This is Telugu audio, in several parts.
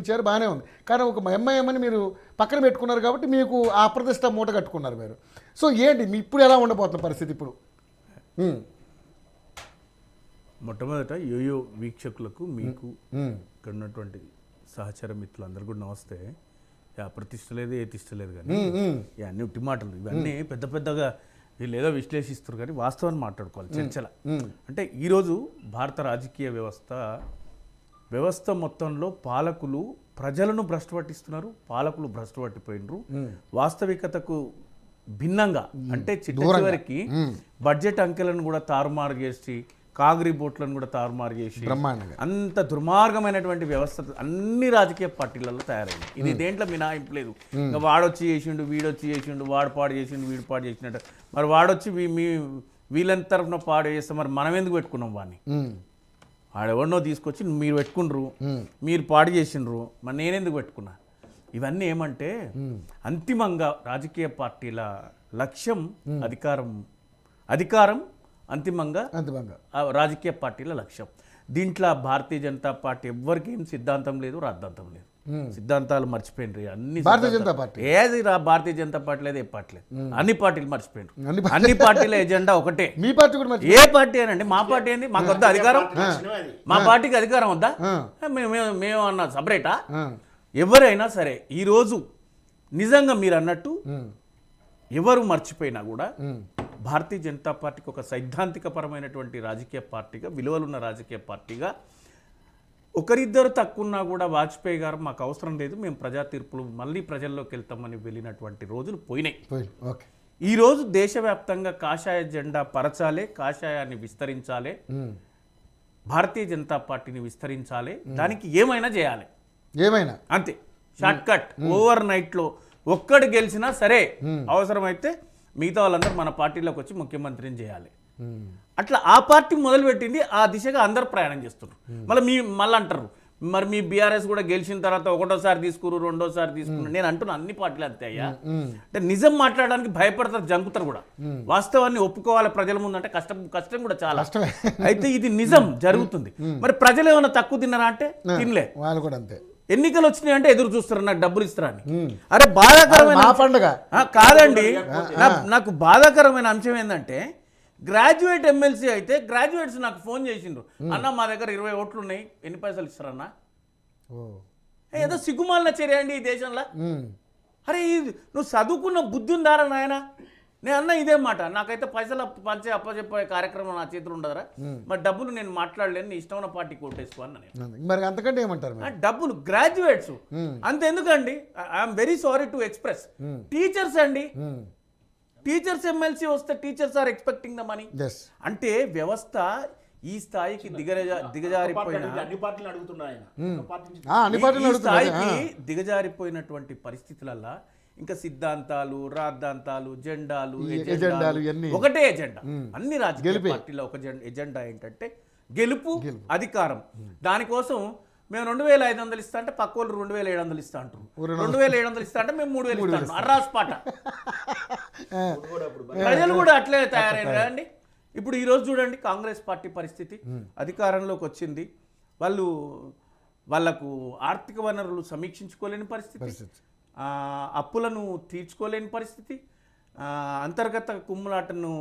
ఇచ్చారు బాగానే ఉంది. కానీ ఒక ఎంఐఎం అని మీరు పక్కన పెట్టుకున్నారు కాబట్టి మీకు ఆ అప్రతిష్ట మూట కట్టుకున్నారు మీరు. సో ఏంటి మీ ఇప్పుడు ఎలా ఉండబోతున్న పరిస్థితి ఇప్పుడు? మొట్టమొదట యోయో వీక్షకులకు మీకు ఇక్కడ ఉన్నటువంటి సహచర మిత్రులందరూ కూడా నమస్తే. ప్రతిష్ట లేదు ఏ తిష్ట లేదు కానీ అన్ని ఉట్టి మాటలు ఇవన్నీ పెద్ద పెద్దగా వీళ్ళు ఏదో విశ్లేషిస్తారు కానీ వాస్తవాన్ని మాట్లాడుకోవాలి చర్చల. అంటే ఈరోజు భారత రాజకీయ వ్యవస్థ మొత్తంలో పాలకులు ప్రజలను భ్రష్టు పట్టిస్తున్నారు, పాలకులు భ్రష్టు పట్టిపోయినరు. వాస్తవికతకు భిన్నంగా అంటే చివరికి బడ్జెట్ అంకెలను కూడా తారుమారు చేసి కాగ్రీ బోట్లను కూడా తారుమారు చేసి అంత దుర్మార్గమైనటువంటి వ్యవస్థ అన్ని రాజకీయ పార్టీలలో తయారైంది. ఇది దేంట్లో మినహాయింపు లేదు. ఇంకా వాడొచ్చి చేసిండు, వీడొచ్చి చేసిండు, వాడు పాడు చేసిండు, వీడు పాడు చేసినట్టు. మరి వాడొచ్చి వీళ్ళని తరఫున పాడు చేస్తే మరి మనం ఎందుకు పెట్టుకున్నాం వాడిని? ఆడెవరినో తీసుకొచ్చి మీరు పెట్టుకుండ్రు, మీరు పాడు చేసిండ్రు, మరి నేనెందుకు పెట్టుకున్నా? ఇవన్నీ ఏమంటే అంతిమంగా రాజకీయ పార్టీల లక్ష్యం అధికారం అంతిమంగా రాజకీయ పార్టీల లక్ష్యం. దీంట్లో భారతీయ జనతా పార్టీ ఎవ్వరికి ఏం సిద్ధాంతం లేదు, రాద్ధాంతం లేదు. సిద్ధాంతాలు మర్చిపోయినరు అన్ని. భారతీయ జనతా పార్టీ ఏది భారతీయ జనతా పార్టీ లేదు, ఏ పార్టీ లేదు, అన్ని పార్టీలు మర్చిపోయినారు. అన్ని పార్టీల ఎజెండా ఒకటే. మీ పార్టీ కూడా ఏ పార్టీ అనండి, మా పార్టీ ఏంది? మాకు వద్దా అధికారం? మా పార్టీకి అధికారం వద్దా? మేము అన్న సపరేటా? ఎవరైనా సరే ఈరోజు నిజంగా మీరు అన్నట్టు ఎవరు మర్చిపోయినా కూడా భారతీయ జనతా పార్టీకి ఒక సైద్ధాంతికపరమైనటువంటి రాజకీయ పార్టీగా, విలువలున్న రాజకీయ పార్టీగా, ఒకరిద్దరు తక్కువన్నా కూడా వాజ్పేయి గారు మాకు అవసరం లేదు, మేము ప్రజా తీర్పులు మళ్ళీ ప్రజల్లోకి వెళ్తామని వెళ్ళినటువంటి రోజులు పోయినాయి. ఈరోజు దేశవ్యాప్తంగా కాషాయ జెండా పరచాలే, కాషాయాన్ని విస్తరించాలి, భారతీయ జనతా పార్టీని విస్తరించాలి, దానికి ఏమైనా చేయాలి, ఏమైనా అంతే. షార్ట్ కట్ ఓవర్ నైట్లో ఒక్కడు గెలిచినా సరే అవసరమైతే మిగతా వాళ్ళందరూ మన పార్టీలోకి వచ్చి ముఖ్యమంత్రిని చేయాలి. అట్లా ఆ పార్టీ మొదలుపెట్టింది, ఆ దిశగా అందరూ ప్రయాణం చేస్తున్నారు. మళ్ళీ అంటారు మరి మీ బీఆర్ఎస్ కూడా గెలిచిన తర్వాత ఒకటోసారి తీసుకురు, రెండోసారి తీసుకున్నారు. నేను అంటున్నా అన్ని పార్టీలు అంతే అయ్యా. అంటే నిజం మాట్లాడడానికి భయపడతారు, జంకుతారు కూడా. వాస్తవాన్ని ఒప్పుకోవాలి ప్రజల ముందు అంటే కష్టం కూడా చాలా. అయితే ఇది నిజం జరుగుతుంది. మరి ప్రజలు ఏమైనా తక్కువ తిన్నారా అంటే తినలే. వాళ్ళు కూడా అంతే. ఎన్నికలు వచ్చినాయి అంటే ఎదురు చూస్తారు నాకు డబ్బులు ఇస్తారని. అరే బాధాకరమైన పండుగ కాదండి. నాకు బాధాకరమైన అంశం ఏంటంటే గ్రాడ్యుయేట్ ఎమ్మెల్సీ అయితే గ్రాడ్యుయేట్స్ నాకు ఫోన్ చేసిండ్రు, అన్న మా దగ్గర 20 ఓట్లు ఉన్నాయి, ఎన్ని పైసలు ఇస్తారన్నా? ఏదో సిగ్గుమాలిన చర్య అండి ఈ దేశంలో. అరే నువ్వు చదువుకున్న బుద్ధి ఉందారా నాయన? నేను అన్న ఇదే మాట, నాకైతే పైసలు పంచే అప్పచెప్పే కార్యక్రమం నా చేతులు ఉండదురా, మరి డబ్బులు నేను మాట్లాడలేను, నీ ఇష్టమైన పార్టీకి ఓటేసుకో అన్న. మరి అంతకంటే ఏమంటారు? డబ్బులు గ్రాడ్యుయేట్స్ అంతెందుకండి, I'm very sorry to express, teachers అండి, టీచర్స్ ఎమ్మెల్సీ వస్తే teachers are expecting the money. అంటే వ్యవస్థ ఈ స్థాయికి దిగజారిపోయినటువంటి పరిస్థితులల్లా ఇంకా సిద్ధాంతాలు, రాద్ధాంతాలు, జెండాలు, ఒకటే ఎజెండా. అన్ని రాజకీయ పార్టీల ఒక ఎజెండా ఏంటంటే గెలుపు, అధికారం. దానికోసం మేము 2500 ఇస్తా అంటే పక్క వాళ్ళు 2700 ఇస్తా అంటారు, 2700 ఇస్తా అంటే మేము 3000 ఇస్తాం. అర్రాస్ పాట. ప్రజలు కూడా అట్లే తయారైన కదండి. ఇప్పుడు ఈరోజు చూడండి కాంగ్రెస్ పార్టీ పరిస్థితి. అధికారంలోకి వచ్చింది, వాళ్ళకు ఆర్థిక వనరులు సమీక్షించుకోలేని పరిస్థితి, అప్పులను తీర్చుకోలేని పరిస్థితి, అంతర్గత కుమ్ములాటను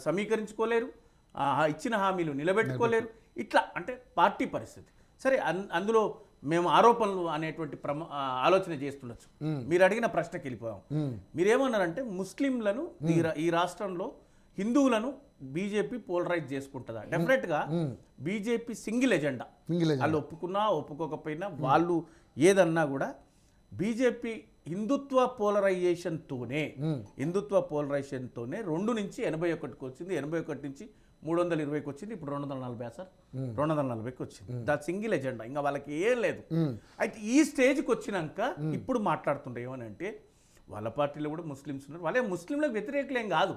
సమీకరించుకోలేరు, ఇచ్చిన హామీలు నిలబెట్టుకోలేరు. ఇట్లా అంటే పార్టీ పరిస్థితి. సరే, అందులో మేము ఆరోపణలు అనేటువంటి ఆలోచన చేస్తుండొచ్చు. మీరు అడిగిన ప్రశ్నకి వెళ్ళిపోయాం. మీరేమన్నారంటే ముస్లింలను ఈ రాష్ట్రంలో హిందువులను బీజేపీ పోలరైజ్ చేసుకుంటుందా? డెఫినెట్గా బీజేపీ సింగిల్ ఎజెండా. వాళ్ళు ఒప్పుకున్నా ఒప్పుకోకపోయినా వాళ్ళు ఏదన్నా కూడా బీజేపీ హిందుత్వ పోలరైజేషన్తోనే 2 నుంచి 81కి వచ్చింది, 81 నుంచి 320కి వచ్చింది, ఇప్పుడు 240 సార్ 240కి వచ్చింది. దా సింగిల్ ఎజెండా, ఇంకా వాళ్ళకి ఏం లేదు. అయితే ఈ స్టేజ్కి వచ్చినాక ఇప్పుడు మాట్లాడుతుండే ఏమనంటే వాళ్ళ పార్టీలో కూడా ముస్లిమ్స్ ఉన్నారు, వాళ్ళే ముస్లింలకు వ్యతిరేకులేం కాదు,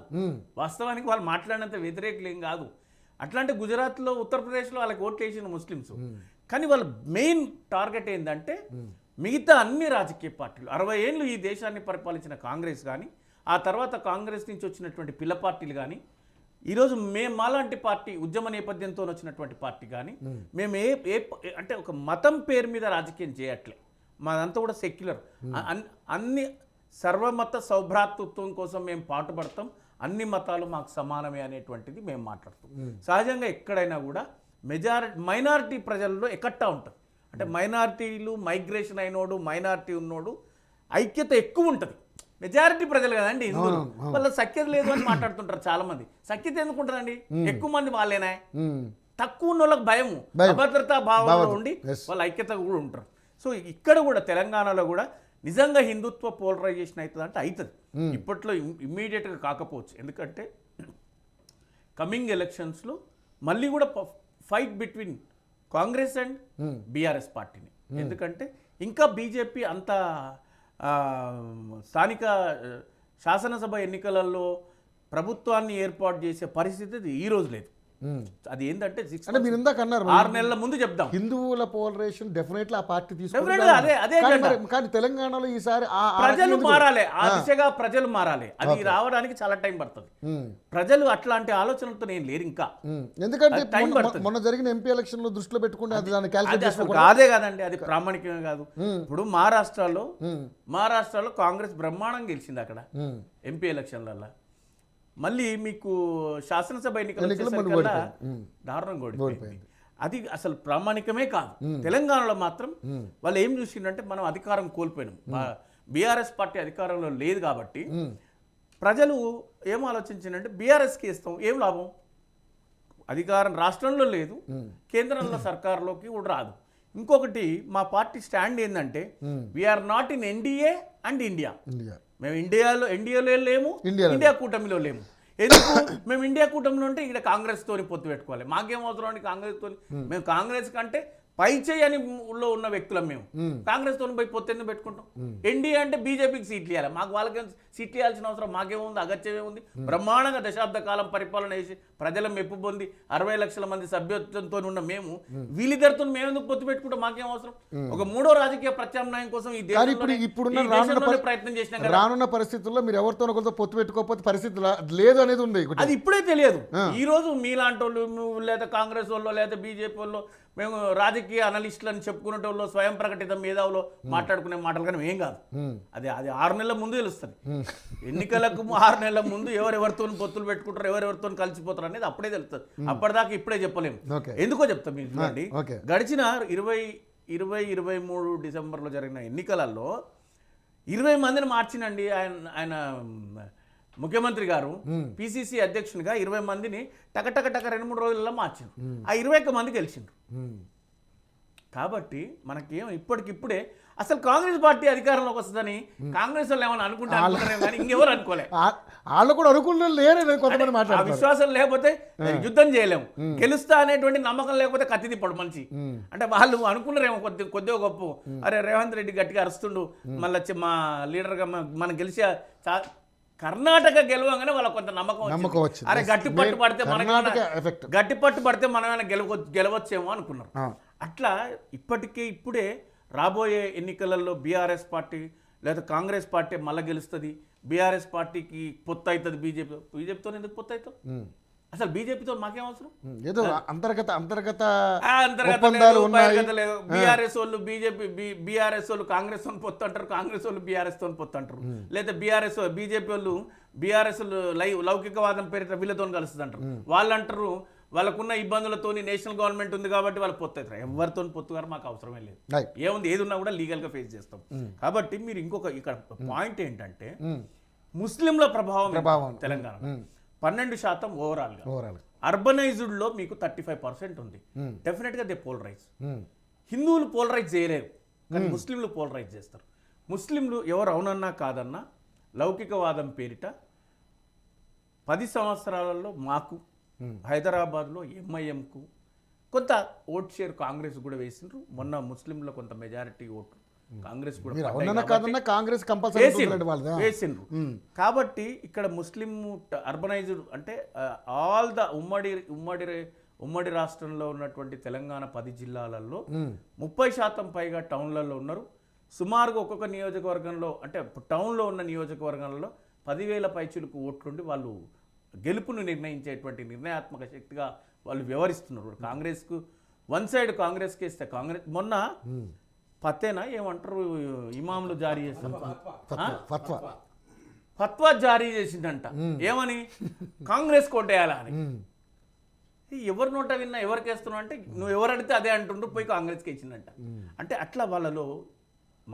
వాస్తవానికి వాళ్ళు మాట్లాడినంత వ్యతిరేకులేం కాదు. అట్లాంటి గుజరాత్లో, ఉత్తరప్రదేశ్లో వాళ్ళకి ఓట్లు వేసిన ముస్లిమ్స్. కానీ వాళ్ళ మెయిన్ టార్గెట్ ఏంటంటే మిగతా అన్ని రాజకీయ పార్టీలు 60 ఏళ్ళు ఈ దేశాన్ని పరిపాలించిన కాంగ్రెస్ కానీ, ఆ తర్వాత కాంగ్రెస్ నుంచి వచ్చినటువంటి పిల్ల పార్టీలు కానీ, ఈరోజు మేము మాలాంటి పార్టీ ఉద్యమ నేపథ్యంతో వచ్చినటువంటి పార్టీ కానీ మేము అంటే ఒక మతం పేరు మీద రాజకీయం చేయట్లే. మాదంతా కూడా సెక్యులర్. అన్ని సర్వమత సౌభ్రాతృత్వం కోసం మేము పాటుపడతాం, అన్ని మతాలు మాకు సమానమే అనేటువంటిది మేము మాట్లాడుతాం. సహజంగా ఎక్కడైనా కూడా మైనారిటీ ప్రజల్లో ఎక్కట్టా ఉంటుంది. అంటే మైనారిటీలు మైగ్రేషన్ అయినోడు మైనారిటీ ఉన్నోడు ఐక్యత ఎక్కువ ఉంటుంది. మెజారిటీ ప్రజలు కదండి హిందువులు, వాళ్ళ సఖ్యత లేదు అని మాట్లాడుతుంటారు చాలా మంది. సఖ్యత ఎందుకు ఉంటుందండి? ఎక్కువ మంది వాళ్ళేనా, తక్కువ ఉన్న వాళ్ళకి భయము అభద్రతా భావంలో ఉండి వాళ్ళ ఐక్యత కూడా ఉంటారు. సో ఇక్కడ కూడా తెలంగాణలో కూడా నిజంగా హిందుత్వ పోలరైజేషన్ అవుతుంది అంటే అవుతుంది. ఇప్పట్లో ఇమ్మీడియట్గా కాకపోవచ్చు, ఎందుకంటే కమింగ్ ఎలక్షన్స్లో మళ్ళీ కూడా fight between Congress and BRS పార్టీని. ఎందుకంటే ఇంకా బీజేపీ అంత స్థానిక శాసనసభ ఎన్నికలలో ప్రభుత్వాన్ని ఏర్పాటు చేసే పరిస్థితి ఈ రోజు లేదు. అది ఏంటంటే అంటే మీరు ఇందాక అన్నారు 6 నెలల ముందు చెప్దాం హిందువుల పోలరైజేషన్ డెఫినెట్లీ ఆ పార్టీ అదే తీసుకుంటారు. కానీ తెలంగాణలో ఈసారి ప్రజలు మారాలి, ఆ దిశగా ప్రజలు మారాలి. అది రావడానికి చాలా టైం పడుతుంది. ప్రజలు అట్లాంటి ఆలోచనలతో నేను లేరు ఇంకా. ఎందుకంటే మొన్న జరిగిన ఎంపీ ఎలక్షన్ లో దృష్టిలో పెట్టుకుంటే అది దాన్ని క్యాల్కులేట్ కాదే కాదండి, అది ప్రామాణికమే కాదు. ఇప్పుడు మహారాష్ట్రలో కాంగ్రెస్ బ్రహ్మాండంగా గెలిచింది అక్కడ ఎంపీ ఎలక్షన్లలో. మళ్ళీ మీకు శాసనసభ ఎన్నికలు దారుణంగా ఓడిపోయింది. అది అసలు ప్రామాణికమే కాదు. తెలంగాణలో మాత్రం వాళ్ళు ఏం చూసిందంటే మనం అధికారం కోల్పోయినాం, బీఆర్ఎస్ పార్టీ అధికారంలో లేదు కాబట్టి ప్రజలు ఏం ఆలోచించిందంటే బీఆర్ఎస్కి ఇస్తాం, ఏం లాభం, అధికారం రాష్ట్రంలో లేదు, కేంద్రంలో సర్కారులోకి కూడా రాదు. ఇంకొకటి మా పార్టీ స్టాండ్ ఏంటంటే we are not in NDA and India. మేము ఎన్డీఏలో లేము, ఇండియా కూటమిలో లేము. ఎందుకు మేము ఇండియా కూటమిలో ఉంటే ఇక్కడ కాంగ్రెస్ తోని పొత్తు పెట్టుకోవాలి, మాకేం అవసరం అండి కాంగ్రెస్ తోని. మేము కాంగ్రెస్ కంటే పై చేయని ఊళ్ళో ఉన్న వ్యక్తులం, మేము కాంగ్రెస్ తోని పోయి పొత్తు ఎందుకు పెట్టుకుంటాం? ఎన్డీఏ అంటే బీజేపీకి సీట్లు ఇవ్వాలి, మాకు వాళ్ళకి సీట్లు ఇవ్వాల్సిన అవసరం మాకేముంది, అగత్యమేముంది? బ్రహ్మాండంగా దశాబ్ద కాలం పరిపాలన చేసి ప్రజల మెప్పు పొంది 60 లక్షల మంది సభ్యత్వంతో ఉన్న మేము వీళ్ళిద్దరితో మేము ఎందుకు పొత్తు పెట్టుకుంటాం? మాకేం అవసరం? ఒక మూడో రాజకీయ ప్రత్యామ్నాయం కోసం ఈ దేశంలో ప్రయత్నం చేసినా రానున్న పరిస్థితుల్లో మీరు ఎవరితో ఒకరితో పొత్తు పెట్టుకోకపోతే పరిస్థితి లేదు అనేది ఉంది. అది ఇప్పుడే తెలియదు. ఈ రోజు మీలాంటి వాళ్ళు లేదా కాంగ్రెస్ వాళ్ళు లేదా బీజేపీ వాళ్ళు మేము రాజకీయ అనలిస్టులు అని చెప్పుకునే వాళ్ళు స్వయం ప్రకటిత మేధావులో మాట్లాడుకునే మాటలు కానీ ఏం కాదు. అది 6 నెలల ముందు తెలుస్తుంది. ఎన్నికలకు 6 నెలల ముందు ఎవరెవరితో పొత్తులు పెట్టుకుంటారు, ఎవరెవరితో కలిసిపోతారు అనేది అప్పుడే తెలుస్తుంది. అప్పటిదాకా ఇప్పుడే చెప్పలేము. ఎందుకో చెప్తాం మీరు చూడండి, గడిచిన 2023 డిసెంబర్లో జరిగిన ఎన్నికలలో 20 మందిని మార్చినండి ఆయన ముఖ్యమంత్రి గారు. పిసిసి అధ్యక్షునిగా 20 మందిని టక 2-3 రోజుల్లో మార్చారు. ఆ 21 మంది గెలిచిండ్రు. కాబట్టి మనకేం ఇప్పటికిప్పుడే అసలు కాంగ్రెస్ పార్టీ అధికారంలోకి వస్తుందని కాంగ్రెస్ వాళ్ళు ఏమైనా అనుకుంటారు కానీ ఇంకెవరు అనుకోలే. వాళ్ళు కూడా అనుకున్నారు. విశ్వాసం లేకపోతే యుద్ధం చేయలేము, గెలుస్తా అనేటువంటి నమ్మకం లేకపోతే కత్తి తిప్పడు మనిషి. అంటే వాళ్ళు అనుకున్నారేమో కొద్దిగా గొప్ప, అరే రేవంత్ రెడ్డి గట్టిగా అరుస్తుండు, మళ్ళీ మా లీడర్గా మనం గెలిచే కర్ణాటక గెలవగానే వాళ్ళకి కొంత నమ్మకం వచ్చింది. అరే గట్టి పట్టు పడితే మనమైనా గెలవచ్చేమో అనుకున్నారు. అట్లా ఇప్పుడే రాబోయే ఎన్నికలలో బీఆర్ఎస్ పార్టీ లేదా కాంగ్రెస్ పార్టీ మళ్ళీ గెలుస్తుంది, బీఆర్ఎస్ పార్టీకి పొత్తు అవుతుంది, బీజేపీతో ఎందుకు పొత్తు అవుతాం? అసలు బీజేపీతో మాకేం అవసరం? ఏదో అంతర్గత లేదు. బీఆర్ఎస్ వాళ్ళు బీఆర్ఎస్ వాళ్ళు కాంగ్రెస్ తో పొత్తు అంటారు, కాంగ్రెస్ వాళ్ళు బీఆర్ఎస్ తో పొత్తు అంటారు, లేదా బీజేపీ వాళ్ళు బీఆర్ఎస్ లౌకికవాదం పేరిట వీళ్ళతో కలుస్తుంది అంటారు. వాళ్ళు అంటారు వాళ్ళకున్న ఇబ్బందులతోని నేషనల్ గవర్నమెంట్ ఉంది కాబట్టి వాళ్ళు పొత్తు అవుతారు. ఎవరితో పొత్తు గారు మాకు అవసరమే లేదు. ఏముంది, ఏది ఉన్నా కూడా లీగల్గా ఫేస్ చేస్తాం. కాబట్టి మీరు ఇక్కడ పాయింట్ ఏంటంటే ముస్లింల ప్రభావం తెలంగాణ 12% ఓవరాల్. అర్బనైజ్డ్లో మీకు 35% ఉంది. డెఫినెట్గా దే పోలరైజ్. హిందువులు పోలరైజ్ చేయలేరు, కానీ ముస్లింలు పోలరైజ్ చేస్తారు. ముస్లింలు ఎవరు అవునన్నా కాదన్నా లౌకికవాదం పేరిట 10 సంవత్సరాలలో మాకు హైదరాబాద్లో ఎంఐఎంకు కొంత ఓట్ షేర్ కాంగ్రెస్ కూడా వేసిండ్రు. మొన్న ముస్లింలో కొంత మెజారిటీ ఓట్లు కాంగ్రెస్ కూడా వేసిండ్రు. కాబట్టి ఇక్కడ ముస్లిం అర్బనైజ్డ్ అంటే ఆల్ ద ఉమ్మడి రాష్ట్రంలో ఉన్నటువంటి తెలంగాణ 10 జిల్లాలలో 30% పైగా టౌన్లలో ఉన్నారు. సుమారుగా ఒక్కొక్క నియోజకవర్గంలో అంటే టౌన్లో ఉన్న నియోజకవర్గాలలో 10,000 పైచులకు ఓట్లుండి వాళ్ళు గెలుపును నిర్ణయించేటువంటి నిర్ణయాత్మక శక్తిగా వాళ్ళు వ్యవహరిస్తున్నారు. కాంగ్రెస్కు వన్ సైడ్ కాంగ్రెస్కి ఇస్తే కాంగ్రెస్ మొన్న ఫతేనా ఏమంటారు ఇమాములు జారీ చేస్తారు ఫత్వా ఫత్వా జారీ చేసిందంట ఏమని కాంగ్రెస్ కొట్టేయాలా అని ఎవరు నోట విన్నా ఎవరికి వేస్తున్నావు అంటే నువ్వు ఎవరు అడిగితే అదే అంటుండ్రు పోయి కాంగ్రెస్కి ఇచ్చిందంట అంటే అట్లా వాళ్ళలో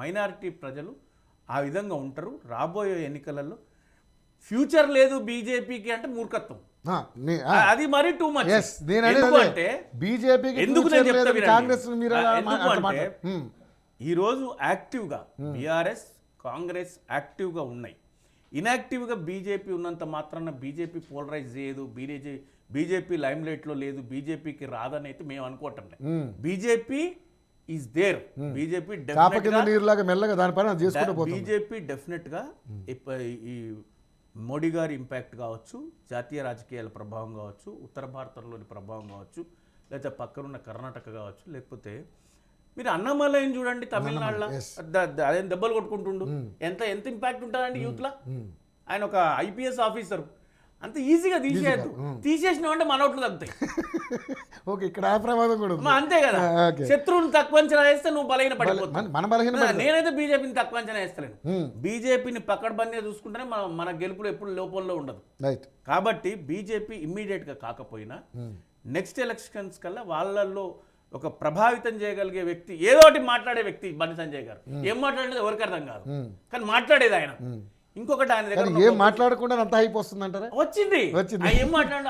మైనారిటీ ప్రజలు ఆ విధంగా ఉంటారు. రాబోయే ఎన్నికలలో ఫ్యూచర్ లేదు బీజేపీకి అంటే మూర్ఖత్వం, అది మరీ టూ మచ్. ఎందుకంటే ఎందుకు నేను చెప్తా వినండి. ఈరోజు యాక్టివ్గా బీఆర్ఎస్ కాంగ్రెస్ యాక్టివ్గా ఉన్నాయి. ఇన్యాక్టివ్గా బీజేపీ ఉన్నంత మాత్రాన బీజేపీ పోలరైజ్ చేయదు, బీజేపీ లైమ్ లైట్లో లేదు, బీజేపీకి రాదని అయితే మేము అనుకోవటం లేదు. BJP is there. BJP BJP డెఫినెట్గా ఈ మోడీ గారి ఇంపాక్ట్ కావచ్చు, జాతీయ రాజకీయాల ప్రభావం కావచ్చు, ఉత్తర భారతంలోని ప్రభావం కావచ్చు, లేకపోతే పక్కనున్న కర్ణాటక కావచ్చు, లేకపోతే మీరు అన్నమలైని చూడండి తమిళనాడులో అదే దెబ్బలు కొట్టుకుంటుండు. ఎంత ఇంపాక్ట్ ఉంటుందండి యూత్లో. ఆయన ఒక ఐపీఎస్ ఆఫీసర్, అంత ఈజీగా తీసేయద్దు. తీసేసిన అంటే మన ఓట్లు తగ్గుతాయి. ఓకే, ఇక్కడ ఆ ప్రమాదం కూడా ఉంది. అంతే కదా, శత్రువుని తక్కువ అంచనా వేస్తే నువ్వు బలహీన పడిపోతావు. నేనైతే బీజేపీని తక్కువ అంచనా వేస్తలేను. బీజేపీని పక్కడబందీగా చూసుకుంటేనే మన గెలుపులు ఎప్పుడు లోపల్లో ఉండదు. కాబట్టి బీజేపీ ఇమ్మీడియట్ గా కాకపోయినా నెక్స్ట్ ఎలక్షన్స్ కల్లా వాళ్ళల్లో ఒక ప్రభావితం చేయగలిగే వ్యక్తి, ఏదో ఒకటి మాట్లాడే వ్యక్తి బండి సంజయ్ గారు. ఏం మాట్లాడేది ఎవరికి అర్థం కాదు, కానీ మాట్లాడేది ఆయన. ఇంకొకటి ఆయన దగ్గర ఏం మాట్లాడకుండా అంత హైప్ వస్తుందంటారా? వచ్చింది. ఏం మాట్లాడు,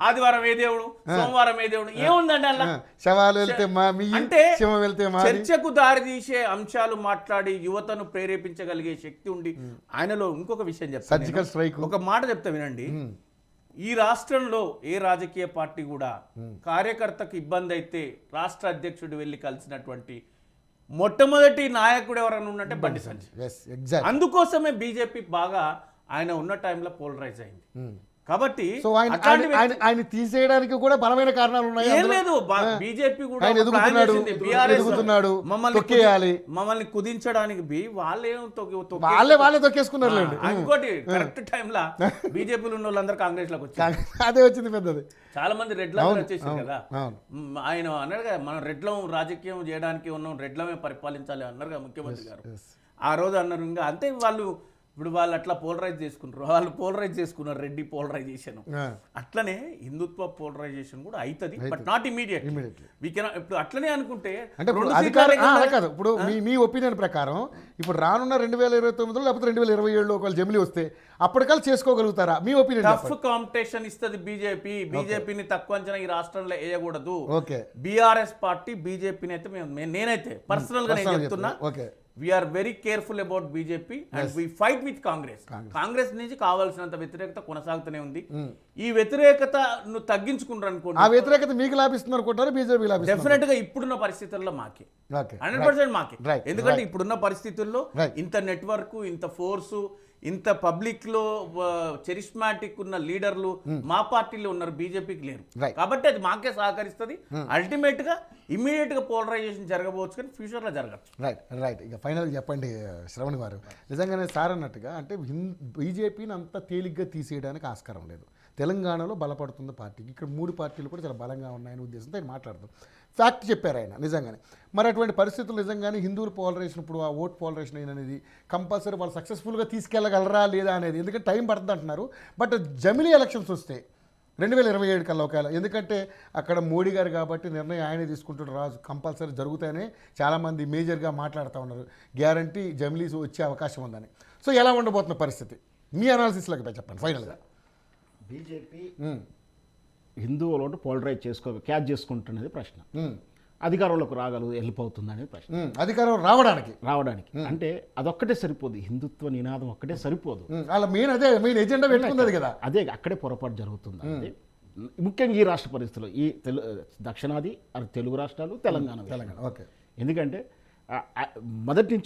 ఆదివారం ఏ దేవుడు, సోమవారం ఏ దేవుడు, ఏముందండి అలా అంటే చర్చకు దారి తీసే అంశాలు మాట్లాడి యువతను ప్రేరేపించగలిగే శక్తి ఉండి ఆయనలో. ఇంకొక విషయం చెప్తాను, ఒక మాట చెప్తా వినండి. ఈ రాష్ట్రంలో ఏ రాజకీయ పార్టీ కూడా కార్యకర్తకు ఇబ్బంది అయితే రాష్ట్ర అధ్యక్షుడు వెళ్ళి కలిసినటువంటి మొట్టమొదటి నాయకుడు ఎవరైనా ఉన్నట్టే బండి సంజయ్. అందుకోసమే బీజేపీ బాగా ఆయన ఉన్న టైంలో పోలరైజ్ అయింది. కాబట్టి ఆయన తీసేయడానికి కూడా బలమైన కారణాలు ఉన్నాయి. ఏం లేదు, బీజేపీ కూడా మమ్మల్ని కుదించడానికి వాళ్ళే తొక్కేసుకున్నారు. ఇంకోటి కరెక్ట్ టైంలో బీజేపీలో ఉన్న వాళ్ళందరూ కాంగ్రెస్ లోకి వచ్చారు. అదే వచ్చింది పెద్దది. చాలా మంది రెడ్లం వచ్చేసారు కదా. ఆయన అన్నారు కదా, మనం రెడ్లం రాజకీయం చేయడానికి ఉన్నాం, రెడ్లమే పరిపాలించాలి అన్నారు కదా ముఖ్యమంత్రి గారు. ఆ రోజు అన్నారు. ఇంకా అంతే, వాళ్ళు అట్లా పోలరైజ్ చేసుకున్నారు. రెడ్డి పోలరైజేషన్ అట్లనే హిందుత్వ పోలరైజేషన్ కూడా అవుతుంది, బట్ నాట్ ఇమీడియట్. ఇప్పుడు అట్లనే అనుకుంటే కాదు. ఇప్పుడు మీ ఒపీనియన్ ప్రకారం ఇప్పుడు రానున్న 2029 లేకపోతే 2027 ఒకవేళ జమిలీ వస్తే అప్పటికల్లా చేసుకోగలుగుతారా? మీ ఒపీనియన్. టఫ్ కాంపిటీషన్ ఇస్తుంది బీజేపీని తక్కువ అంచనా ఈ రాష్ట్రంలో వేయకూడదు. బీఆర్ఎస్ పార్టీ బీజేపీని అయితే నేనైతే పర్సనల్ గా నేను చెప్తున్నా, we are very careful about BJP and we fight with Congress నుంచి కావాల్సినంత వ్యతిరేకత కొనసాగుతూనే ఉంది. ఈ వ్యతిరేకత నువ్వు తగ్గించుకుంటారు అనుకోండి, ఆ వ్యతిరేకత మీకు లాభిస్తుంది అనుకుంటారు బీజేపీ? డెఫినెట్ గా ఇప్పుడున్న పరిస్థితుల్లో మాకే 100% మాకే. ఎందుకంటే ఇప్పుడున్న పరిస్థితుల్లో ఇంత నెట్వర్క్, ఇంత ఫోర్సు, ఇంత పబ్లిక్ లో చరిస్మాటిక్ ఉన్న లీడర్లు మా పార్టీలో ఉన్నారు, బీజేపీకి లేరు. కాబట్టి అది మాకే సహకరిస్తుంది. అల్టిమేట్ గా ఇమ్మీడియట్ గా పోలరైజేషన్ జరగవచ్చు, కానీ ఫ్యూచర్ లో జరగచ్చు. రైట్. ఇక ఫైనల్ చెప్పండి శ్రవణ్ గారు, నిజంగానే సార్ అన్నట్టుగా అంటే బీజేపీని అంత తేలిగ్గా తీసేయడానికి ఆస్కారం లేదు. తెలంగాణలో బలపడుతున్న పార్టీకి ఇక్కడ 3 పార్టీలు కూడా చాలా బలంగా ఉన్నాయనే ఉద్దేశంతో ఆయన మాట్లాడతాం. ఫ్యాక్ట్ చెప్పారు ఆయన నిజంగానే. మరి అటువంటి పరిస్థితులు నిజంగానే హిందువులు పోలరైజేషన్, ఇప్పుడు ఆ ఓట్ పోలరైజేషన్ అనేది కంపల్సరీ వాళ్ళు సక్సెస్ఫుల్గా తీసుకెళ్ళగలరా లేదా అనేది, ఎందుకంటే టైం పడుతుంది అంటున్నారు. బట్ జమిలీ ఎలక్షన్స్ వస్తే 2027 కల్లా ఒకవేళ, ఎందుకంటే అక్కడ మోడీ గారు కాబట్టి నిర్ణయం ఆయనే తీసుకుంటున్న రాజు కంపల్సరీ జరుగుతాయని చాలామంది మేజర్గా మాట్లాడుతూ ఉన్నారు. గ్యారంటీ జమిలీస్ వచ్చే అవకాశం ఉందని. సో ఎలా ఉండబోతున్న పరిస్థితి మీ అనాలిసిస్లోకి చెప్పండి ఫైనల్గా. బీజేపీ హిందువులు పోలరైజ్ క్యాచ్ చేసుకుంటున్నది ప్రశ్న. అధికారంలోకి వెళ్ళిపోతుంది అనేది ప్రశ్న. అధికారం రావడానికి అంటే అదొక్కటే సరిపోదు, హిందుత్వ నినాదం ఒక్కటే సరిపోదు. అలా మెయిన్ ఎజెండా పెట్టుకున్నది కదా, అదే అక్కడే పొరపాటు జరుగుతుంది. ముఖ్యంగా ఈ రాష్ట్ర పరిస్థితుల్లో, ఈ దక్షిణాది తెలుగు రాష్ట్రాలు, తెలంగాణ. ఎందుకంటే మొదటి నుంచి